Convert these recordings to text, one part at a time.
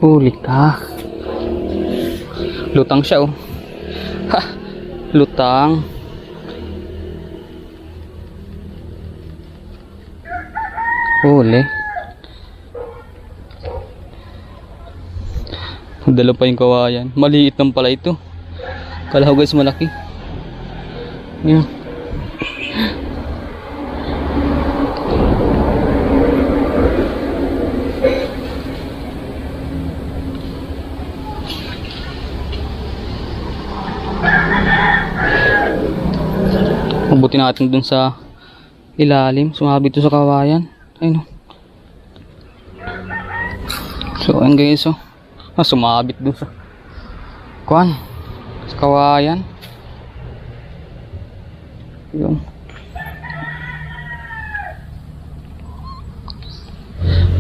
Huli ka. Lutang siya oh. Ha! Lutang. Huli. Dala pa yung kawayan. Maliit lang pala ito. Kala ko guys malaki. Yan. Mabuti natin dun sa ilalim. Sumabit ito sa kawayan. Ayun o. So ayun guys o. Sumabit dun sa kuwan. Sa kawayan. Yun.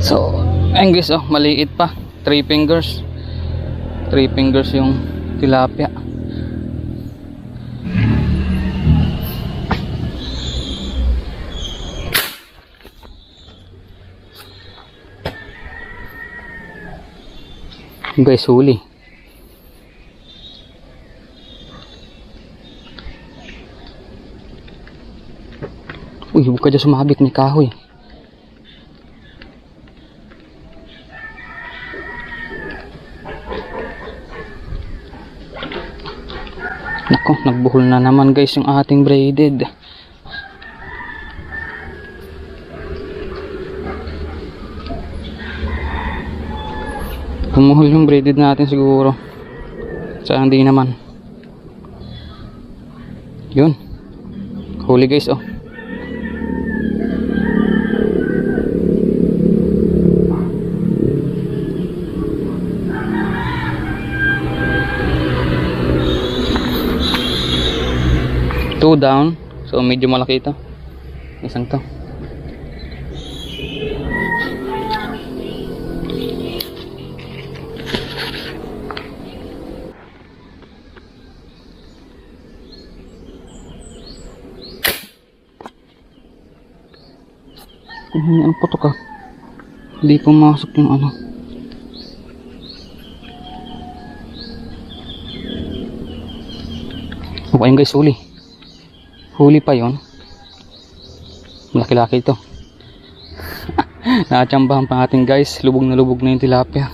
So ayun guys o. Maliit pa. 3 fingers. 3 fingers yung tilapia. Guys, huli. Uy, huwag ka dyan sumabit, may kahoy. Nako, nagbuhol na naman guys yung ating braided. Pumuhol yung braided natin siguro. Saan hindi naman. Yun. Huli guys oh. Two down. So medyo malaki ito. Isang to. Ang putok ka. Hindi pumasok yung ano. O ayun guys, huli. Huli pa yon. Malaki-laki ito. Nakatsambahan pa natin guys. Lubog na yung tilapia.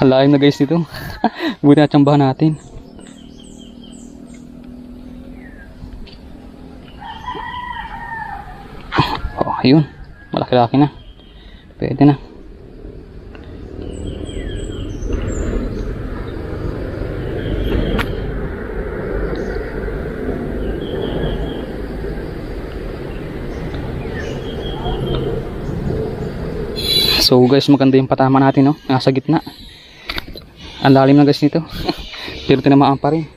Halain na guys dito. Buti natsambahan natin. Ayun, malaki-laki na. Pwede na. So guys, maganda yung patama natin, no? Nasa gitna. Ang lalim na guys nito. Pero tinamaan pa rin.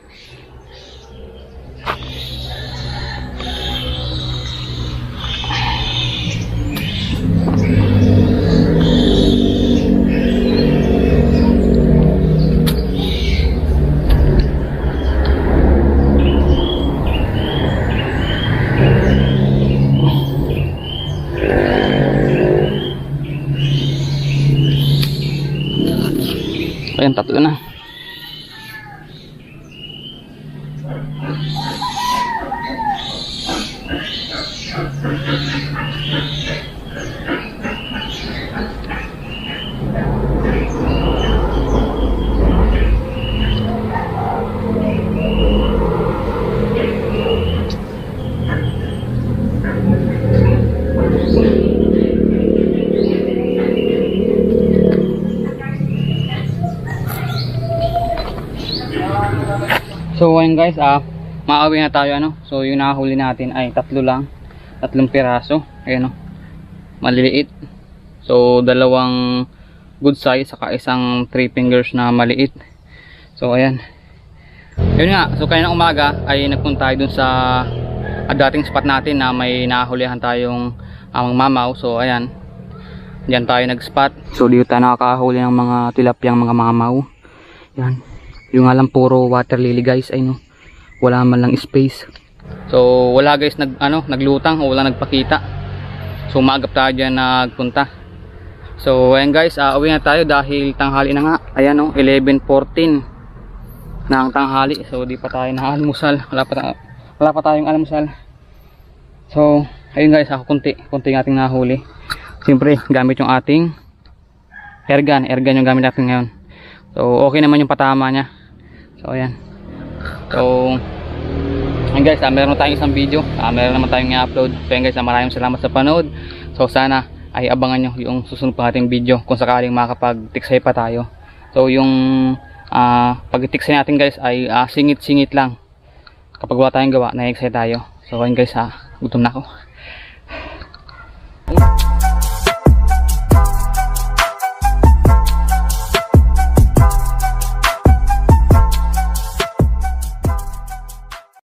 Ayan, tatlo na. So ayun guys, maawi na tayo ano. So yung nakahuli natin ay tatlo lang. 3 piraso. Ayan o. Maliliit. So dalawang good size saka isang 3 fingers na maliit. So ayan. Yun nga. So kaya na umaga ay nagpunta tayo dun sa dating spot natin na may nahulihan tayong mamaw. So ayan. Diyan tayo nag-spot. So dito tayo nakakahuli ng mga tilapyang mga mamaw. Yan. Yung nga lang puro water lily guys, ay no. Wala man lang space. So wala guys naglutang o wala nagpakita. So maagap tayo dyan nagpunta. So ayan guys, uwi na tayo dahil tanghali na nga. Ayan 11:14 na ang tanghali. So di pa tayo na-almusal. Wala pa tayong almusal. So ayun guys, konti ating nahuli. Siyempre gamit yung ating airgun yung gamit natin ngayon. So okay naman yung patama niya. So ayan. So ayun guys, meron tayong isang video. Meron naman tayong i-upload. So ayun guys, maraming salamat sa panood. So sana ay abangan nyo yung susunod pa nating video kung sakaling makapag-tiksay pa tayo. So yung pag-tiksay natin guys ay singit-singit lang. Kapag wala tayong gawa, na-excite tayo. So ayun guys, gutom na ako.